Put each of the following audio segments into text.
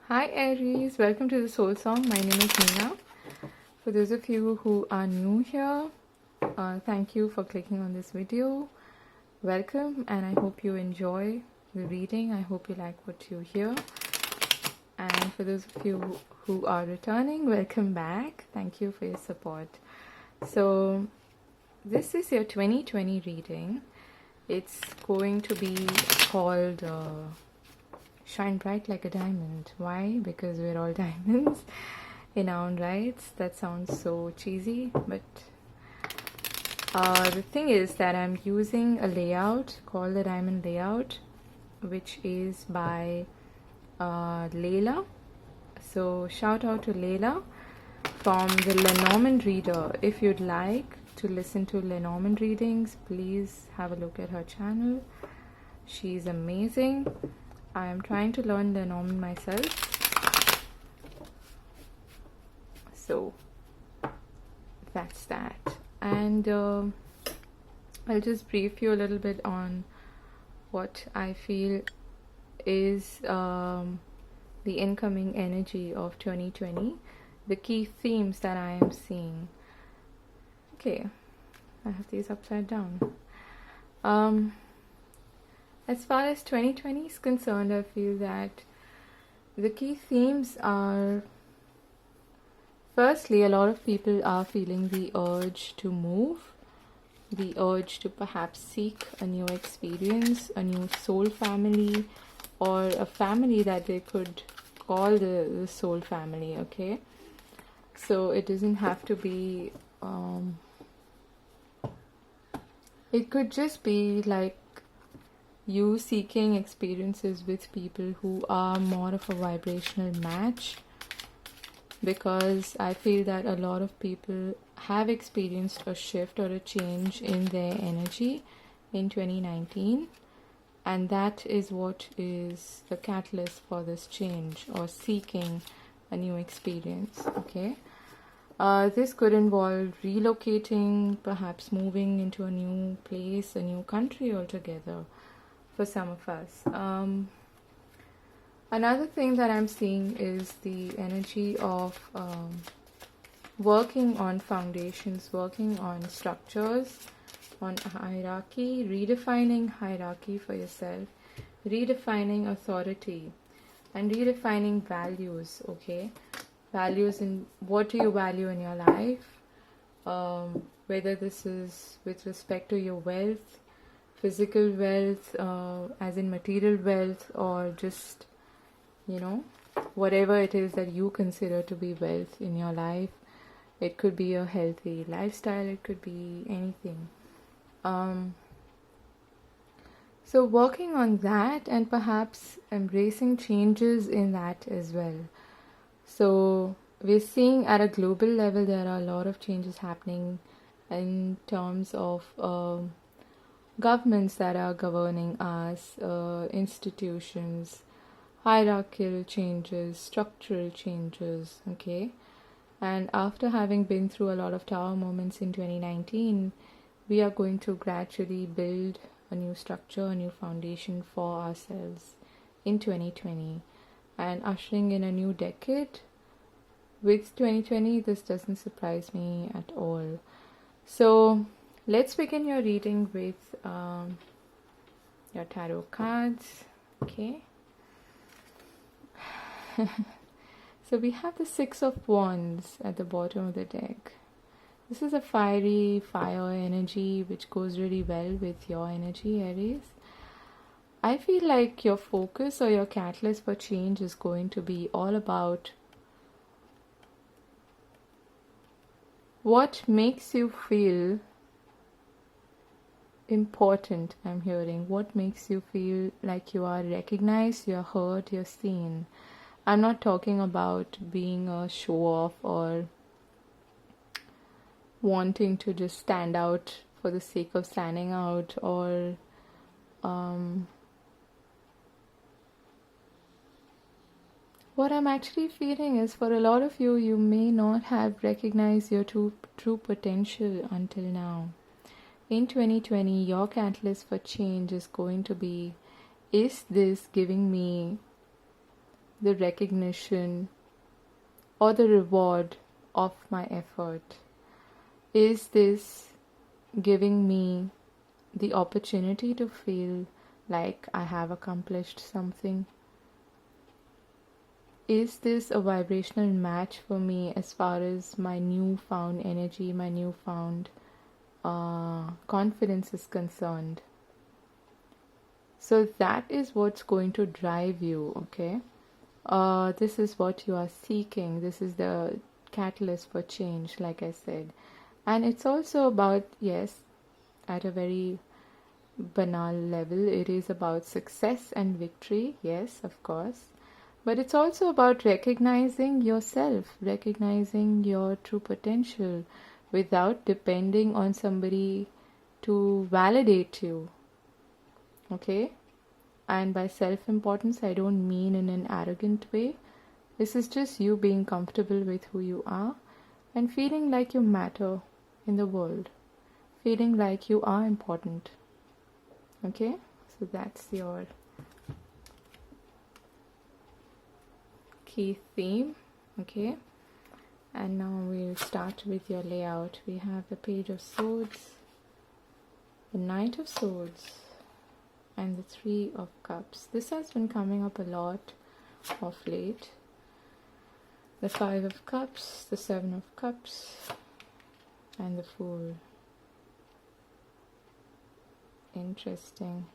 Hi ARiES, welcome to the Soul Song. My name is Nina. For those of you who are new here, thank you for clicking on this video. Welcome, and I hope you enjoy the reading. I hope you like what you hear. And for those of you who are returning, welcome back. Thank you for your support. So this is your 2020 reading. It's going to be called Shine Bright Like a Diamond. Why? Because we're all diamonds in our own rights. That sounds so cheesy, but the thing is that I'm using a layout called the Diamond Layout, which is by Layla. So shout out to Layla from the Lenormand Reader. If you'd like to listen to Lenormand readings, please have a look at her channel. She's amazing. I am trying to learn Lenormand myself. So that's that. And I'll just brief you a little bit on what I feel is the incoming energy of 2020, the key themes that I am seeing. Okay, I have these upside down. As far as 2020 is concerned, I feel that the key themes are, firstly, a lot of people are feeling the urge to move, the urge to perhaps seek a new experience, a new soul family, or a family that they could call the soul family, okay? So it doesn't have to be, it could just be like you seeking experiences with people who are more of a vibrational match, because I feel that a lot of people have experienced a shift or a change in their energy in 2019, and that is what is the catalyst for this change or seeking a new experience, okay? This could involve relocating, perhaps moving into a new place, a new country altogether for some of us. Another thing that I'm seeing is the energy of working on foundations, working on structures, on hierarchy, redefining hierarchy for yourself, redefining authority, and redefining values, okay? Values in what do you value in your life, whether this is with respect to your wealth, physical wealth, as in material wealth, or just, you know, whatever it is that you consider to be wealth in your life. It could be a healthy lifestyle, it could be anything. So working on that and perhaps embracing changes in that as well. So we're seeing at a global level there are a lot of changes happening in terms of governments that are governing us, institutions, hierarchical changes, structural changes, okay? And after having been through a lot of tower moments in 2019, we are going to gradually build a new structure, a new foundation for ourselves in 2020 and ushering in a new decade. With 2020, this doesn't surprise me at all. So let's begin your reading with your tarot cards, okay? So we have the Six of Wands at the bottom of the deck. This is a fiery fire energy which goes really well with your energy, ARiES. I feel like your focus or your catalyst for change is going to be all about what makes you feel important. I'm hearing what makes you feel like you are recognized, you're heard, you're seen. I'm not talking about being a show off or wanting to just stand out for the sake of standing out, or what I'm actually feeling is, for a lot of you, you may not have recognized your true potential until now. In 2020, your catalyst for change is going to be, is this giving me the recognition or the reward of my effort? Is this giving me the opportunity to feel like I have accomplished something? Is this a vibrational match for me as far as my newfound energy, my newfound confidence is concerned? So that is what's going to drive you, okay? This is what you are seeking. This is the catalyst for change, like I said. And it's also about, yes, at a very banal level, it is about success and victory, yes, of course. But it's also about recognizing yourself, recognizing your true potential without depending on somebody to validate you. Okay? And by self-importance, I don't mean in an arrogant way. This is just you being comfortable with who you are and feeling like you matter in the world. Feeling like you are important. Okay? So that's your key theme. Okay? And now we'll start with your layout. We have the Page of Swords, the Knight of Swords, and the Three of Cups. This has been coming up a lot of late. The Five of Cups, the Seven of Cups, and the Fool. Interesting.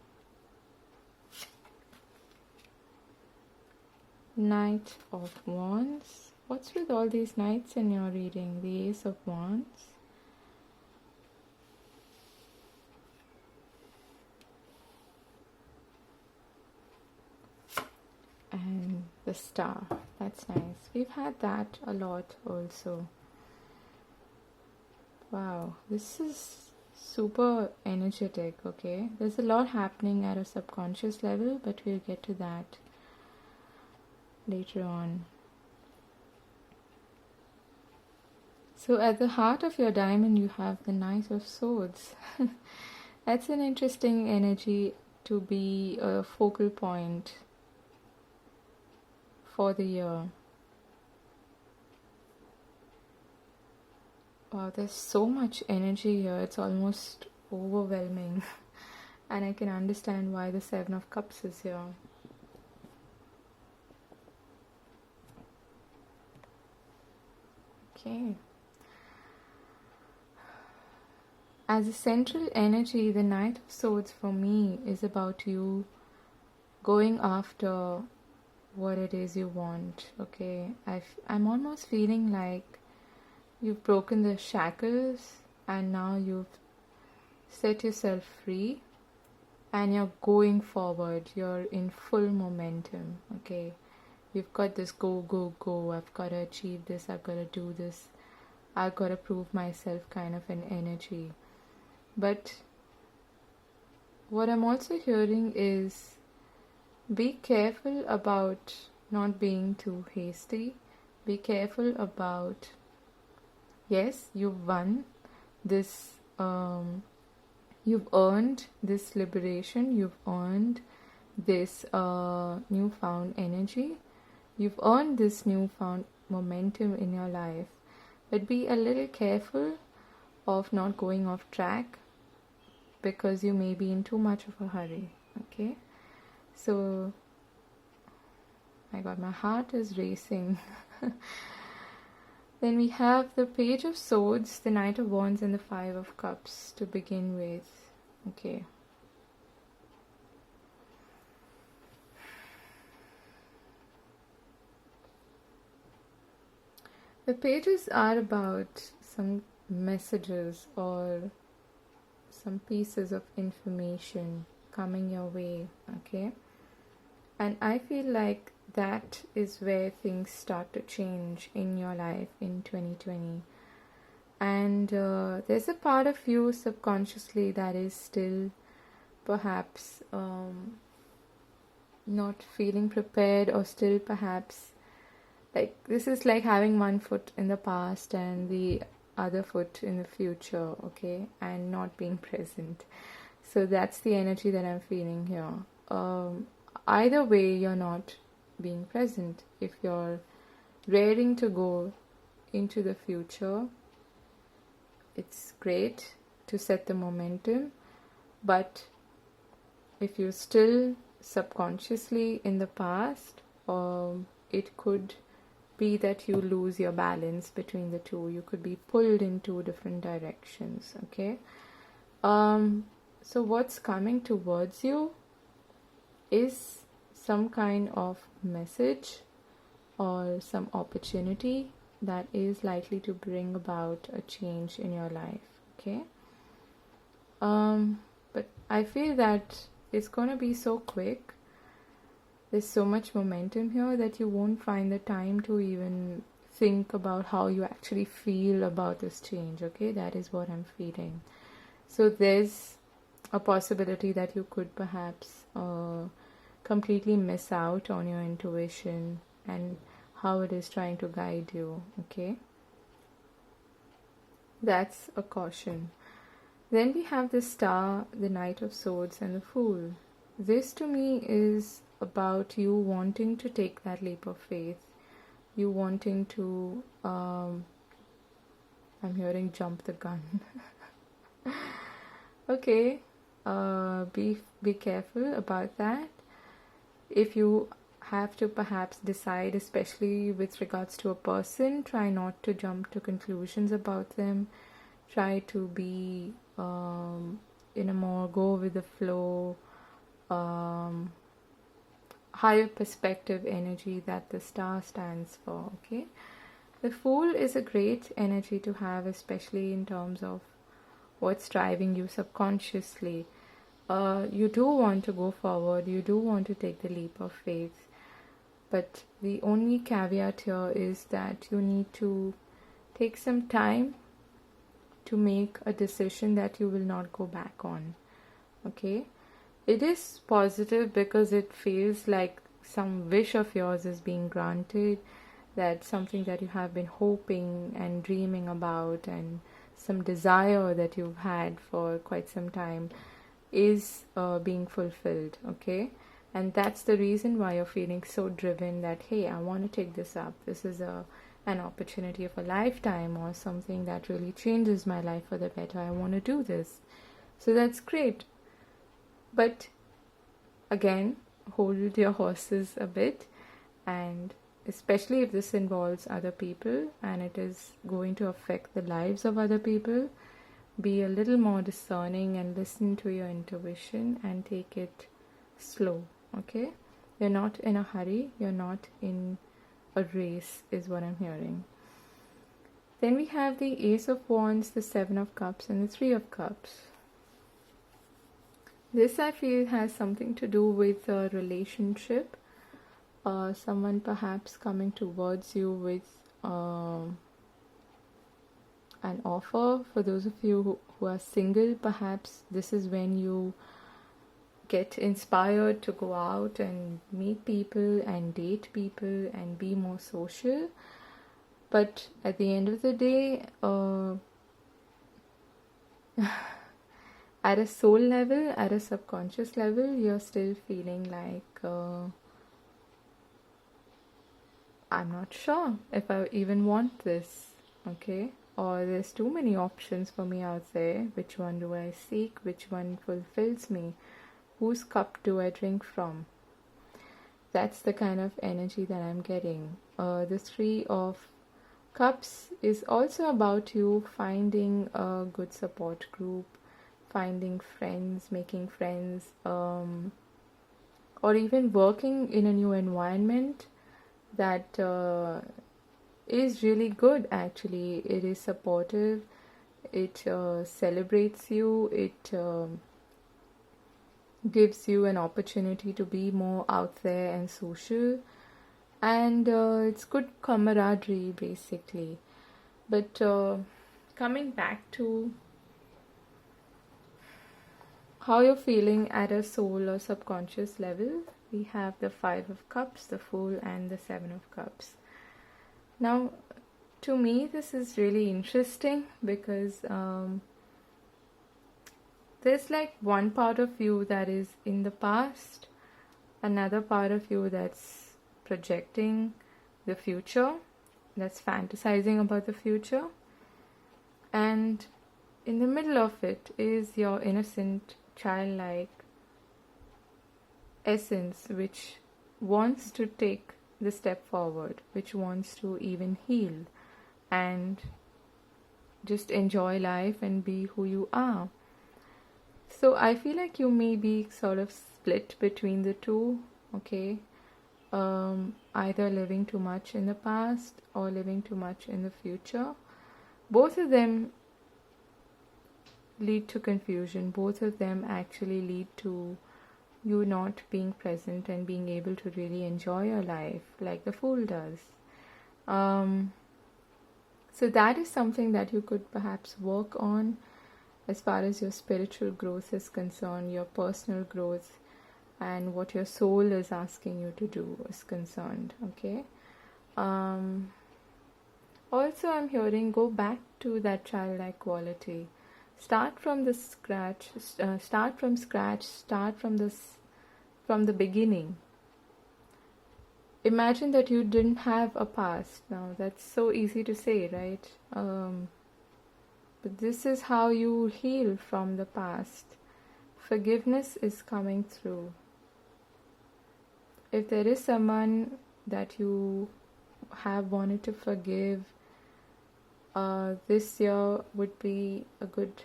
Knight of Wands. What's with all these knights in your reading? The Ace of Wands. And the Star. That's nice. We've had that a lot also. Wow, this is super energetic, okay? There's a lot happening at a subconscious level, but we'll get to that later on. So at the heart of your diamond, you have the Knight of Swords. That's an interesting energy to be a focal point for the year. Wow, there's so much energy here. It's almost overwhelming. And I can understand why the Seven of Cups is here. Okay. As a central energy, the Knight of Swords for me is about you going after what it is you want, okay? I'm almost feeling like you've broken the shackles and now you've set yourself free and you're going forward. You're in full momentum, okay? You've got this go, go, go. I've got to achieve this. I've got to do this. I've got to prove myself kind of an energy. But what I'm also hearing is be careful about not being too hasty. Be careful about, yes, you've won this, you've earned this liberation, you've earned this newfound energy, you've earned this newfound momentum in your life. But be a little careful of not going off track because you may be in too much of a hurry, okay? So, my God, my heart is racing. Then we have the Page of Swords, the Knight of Wands, and the Five of Cups to begin with. Okay. The pages are about some messages or some pieces of information coming your way, okay? And I feel like that is where things start to change in your life in 2020. And there's a part of you subconsciously that is still perhaps not feeling prepared, or still perhaps like this is like having one foot in the past and the other foot in the future, okay, and not being present. So that's the energy that I'm feeling here. Either way, you're not being present. If you're raring to go into the future, it's great to set the momentum. But if you're still subconsciously in the past, it could be that you lose your balance between the two. You could be pulled in two different directions. Okay. So what's coming towards you is some kind of message or some opportunity that is likely to bring about a change in your life. Okay. But I feel that it's going to be so quick. There's so much momentum here that you won't find the time to even think about how you actually feel about this change. Okay, that is what I'm feeling. So there's a possibility that you could perhaps completely miss out on your intuition and how it is trying to guide you. Okay, that's a caution. Then we have the Star, the Knight of Swords, and the Fool. This to me is about you wanting to take that leap of faith. You wanting to, I'm hearing jump the gun. Okay, be careful about that. If you have to perhaps decide, especially with regards to a person, try not to jump to conclusions about them. Try to be in a more go with the flow, higher perspective energy that the Star stands for. Okay, the Fool is a great energy to have, especially in terms of what's driving you subconsciously. You do want to go forward, you do want to take the leap of faith, but the only caveat here is that you need to take some time to make a decision that you will not go back on. Okay, it is positive because it feels like some wish of yours is being granted, that something that you have been hoping and dreaming about and some desire that you've had for quite some time is being fulfilled. Okay, and that's the reason why you're feeling so driven that, hey, I want to take this up. This is an opportunity of a lifetime, or something that really changes my life for the better. I want to do this. So that's great. But again, hold your horses a bit, and especially if this involves other people and it is going to affect the lives of other people, be a little more discerning and listen to your intuition and take it slow. Okay, you're not in a hurry, you're not in a race, is what I'm hearing. Then we have the Ace of Wands, the Seven of Cups, and the Three of Cups. This, I feel, has something to do with a relationship. Someone perhaps coming towards you with an offer. For those of you who are single, perhaps this is when you get inspired to go out and meet people and date people and be more social. But at the end of the day, at a soul level, at a subconscious level, you're still feeling like, I'm not sure if I even want this. Okay, or there's too many options for me out there. Which one do I seek? Which one fulfills me? Whose cup do I drink from? That's the kind of energy that I'm getting. The Three of Cups is also about you finding a good support group, finding friends, making friends, or even working in a new environment that is really good. Actually, it is supportive, it celebrates you, it gives you an opportunity to be more out there and social, and it's good camaraderie basically. But coming back to how you're feeling at a soul or subconscious level, we have the Five of Cups, the Fool, and the Seven of Cups. Now, to me, this is really interesting because there's like one part of you that is in the past, another part of you that's projecting the future, that's fantasizing about the future. And in the middle of it is your innocent, childlike essence, which wants to take the step forward, which wants to even heal and just enjoy life and be who you are. So I feel like you may be sort of split between the two, okay? Either living too much in the past or living too much in the future. Both of them lead to confusion. Both of them actually lead to you not being present and being able to really enjoy your life like the Fool does. So that is something that you could perhaps work on as far as your spiritual growth is concerned, your personal growth, and what your soul is asking you to do is concerned, okay? Also, I'm hearing, go back to that childlike quality. Start from the scratch. Start from scratch. Start from the beginning. Imagine that you didn't have a past. Now, that's so easy to say, right? But this is how you heal from the past. Forgiveness is coming through. If there is someone that you have wanted to forgive, this year would be a good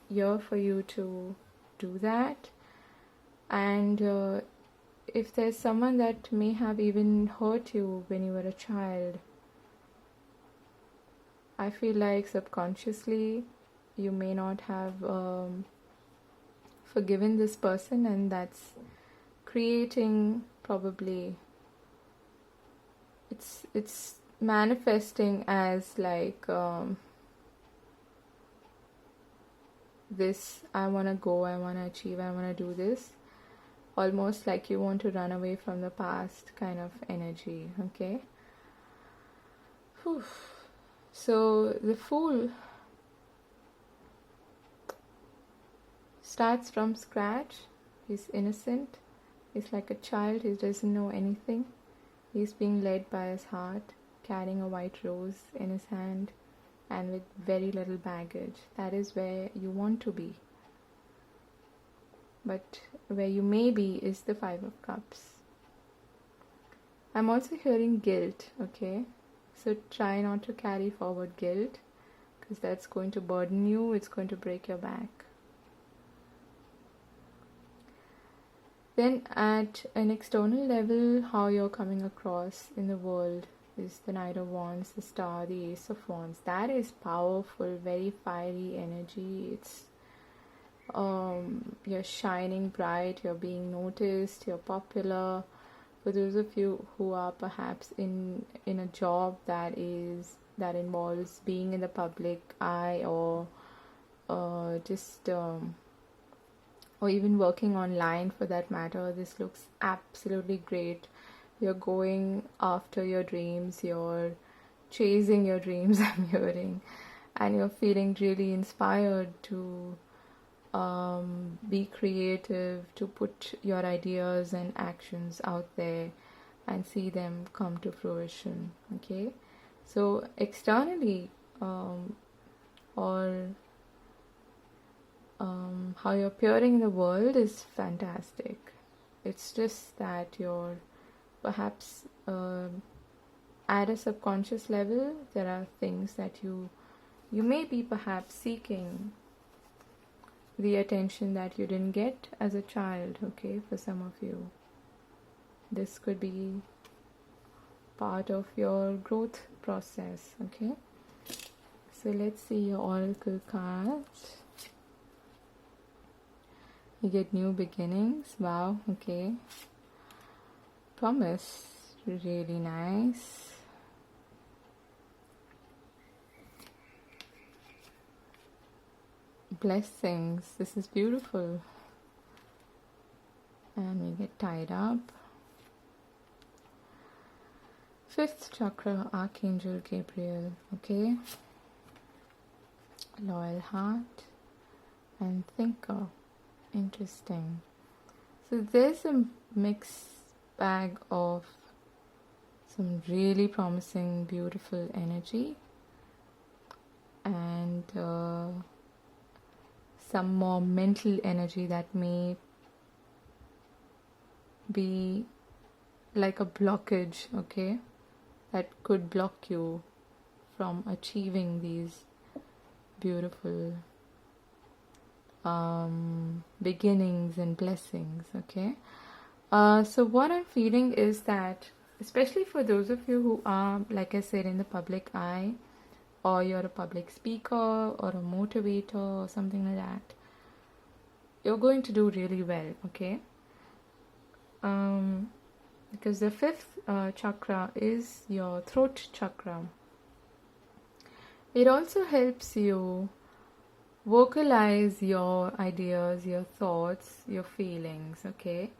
year for you to do that. And if there's someone that may have even hurt you when you were a child, I feel like subconsciously you may not have forgiven this person, and that's creating probably it's manifesting as like this, I want to go, I want to achieve, I want to do this, almost like you want to run away from the past kind of energy, okay? Whew. So the Fool starts from scratch. He's innocent. He's like a child. He doesn't know anything. He's being led by his heart, carrying a white rose in his hand and with very little baggage. That is where you want to be. But where you may be is the Five of Cups. I'm also hearing guilt, okay? So try not to carry forward guilt, because that's going to burden you, it's going to break your back. Then at an external level, how you're coming across in the world is the Knight of Wands, the Star, the Ace of Wands. That is powerful, very fiery energy. It's you're shining bright, you're being noticed, you're popular. For those of you who are perhaps in a job that involves being in the public eye, or or even working online for that matter, this looks absolutely great. You're going after your dreams, you're chasing your dreams, I'm hearing, and you're feeling really inspired to be creative, to put your ideas and actions out there and see them come to fruition, okay? So externally, how you're appearing in the world is fantastic. It's just that you're perhaps at a subconscious level, there are things that you may be perhaps seeking the attention that you didn't get as a child, okay? For some of you, this could be part of your growth process, okay? So let's see your oracle cards. You get new beginnings. Wow, okay. Promise, really nice. Blessings, this is beautiful. And we get tied up. Fifth chakra, Archangel Gabriel, okay? Loyal heart and thinker. Interesting. So there's a mixed bag of some really promising, beautiful energy, and some more mental energy that may be like a blockage, okay, that could block you from achieving these beautiful beginnings and blessings, okay. So what I'm feeling is that, especially for those of you who are, like I said, in the public eye, or you're a public speaker or a motivator or something like that, you're going to do really well, okay. Because the fifth chakra is your throat chakra. It also helps you vocalize your ideas, your thoughts, your feelings, okay.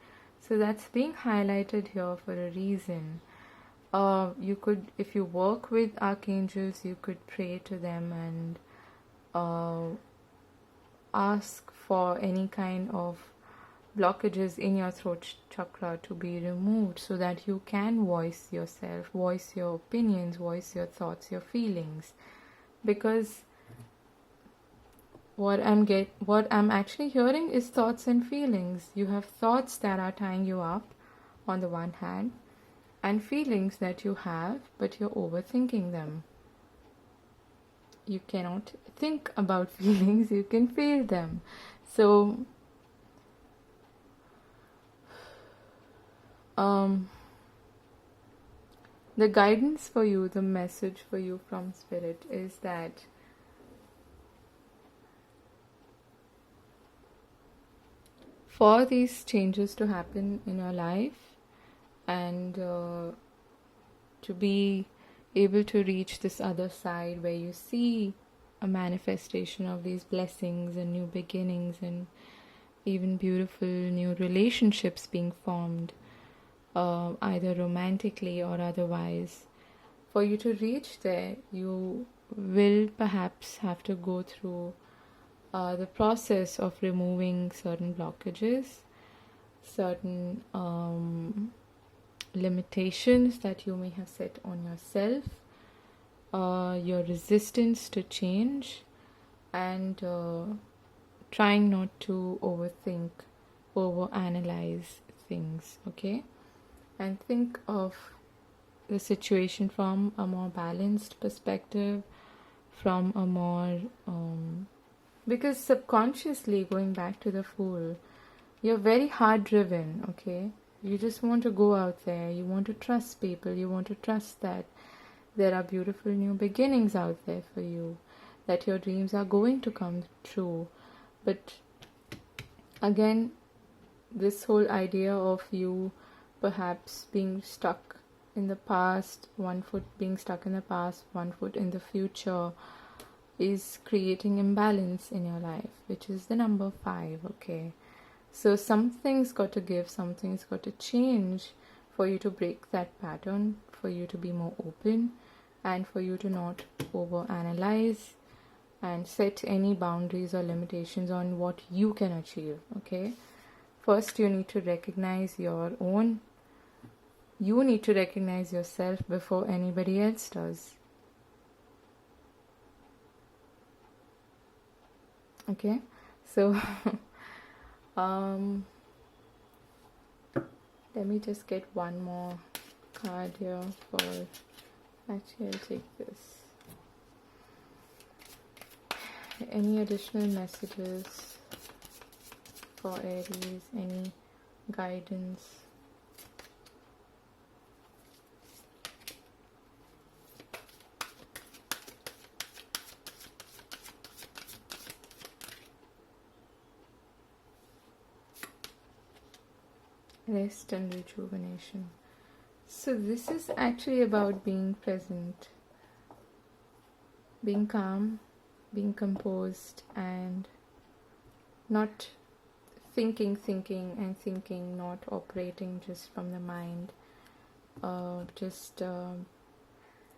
So that's being highlighted here for a reason. You could, if you work with archangels, you could pray to them and ask for any kind of blockages in your throat chakra to be removed, so that you can voice yourself, voice your opinions, voice your thoughts, your feelings. Because what I'm actually hearing is thoughts and feelings. You have thoughts that are tying you up on the one hand, and feelings that you have, but you're overthinking them. You cannot think about feelings, you can feel them. So the guidance for you, the message for you from Spirit is that for these changes to happen in your life, and to be able to reach this other side where you see a manifestation of these blessings and new beginnings and even beautiful new relationships being formed, either romantically or otherwise. For you to reach there, you will perhaps have to go through the process of removing certain blockages, certain limitations that you may have set on yourself, your resistance to change, and trying not to overthink, overanalyze things, okay? And think of the situation from a more balanced perspective, from a more because subconsciously, going back to the Fool, you're very hard driven, okay? You just want to go out there, you want to trust people, you want to trust that there are beautiful new beginnings out there for you, that your dreams are going to come true. But again, this whole idea of you perhaps being stuck in the past, one foot being stuck in the past, one foot in the future, is creating imbalance in your life, which is the number 5, okay? So something's got to give, something's got to change for you to break that pattern, for you to be more open, and for you to not overanalyze and set any boundaries or limitations on what you can achieve, okay? First, you need to recognize your own, you need to recognize yourself before anybody else does. Okay, so let me just get one more card here for, actually I'll take this. Any additional messages for Aries, any guidance? Rest and rejuvenation. So this is actually about being present, being calm, being composed, and not thinking, not operating just from the mind, just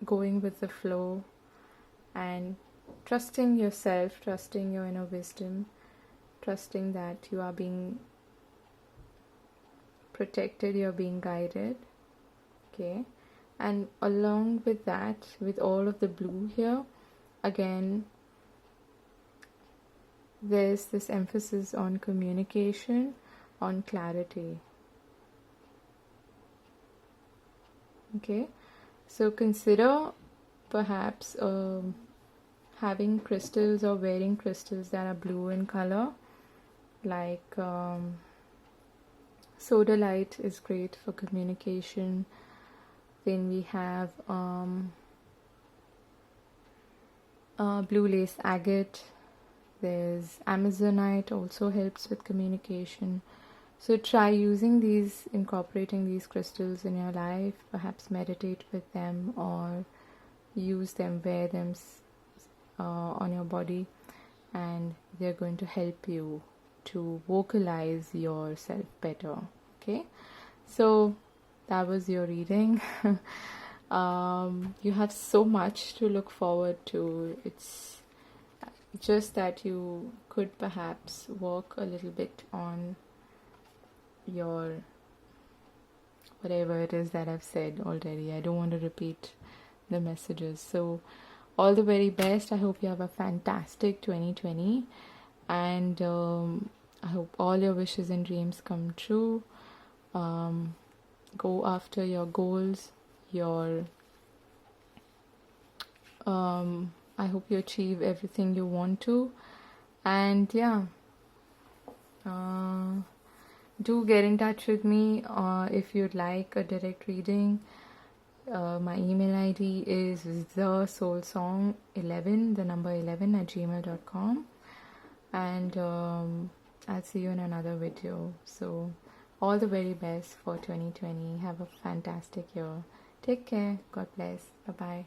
going with the flow and trusting yourself, trusting your inner wisdom, trusting that you are being protected, you're being guided, okay? And along with that, with all of the blue here, again, there's this emphasis on communication, on clarity. Okay, so consider perhaps having crystals or wearing crystals that are blue in color, like sodalite is great for communication. Then we have blue lace agate. There's amazonite, also helps with communication. So try using these, incorporating these crystals in your life. Perhaps meditate with them or use them, wear them on your body, and they're going to help you to vocalize yourself better. Okay, so that was your reading. You have so much to look forward to. It's just that you could perhaps work a little bit on your whatever it is that I've said already. I don't want to repeat the messages. So all the very best. I hope you have a fantastic 2020, and I hope all your wishes and dreams come true. Go after your goals, your I hope you achieve everything you want to, and yeah, do get in touch with me if you'd like a direct reading. My email ID is thesoulsong11, the number 11 at gmail.com, and I'll see you in another video. So all the very best for 2020. Have a fantastic year. Take care. God bless. Bye bye.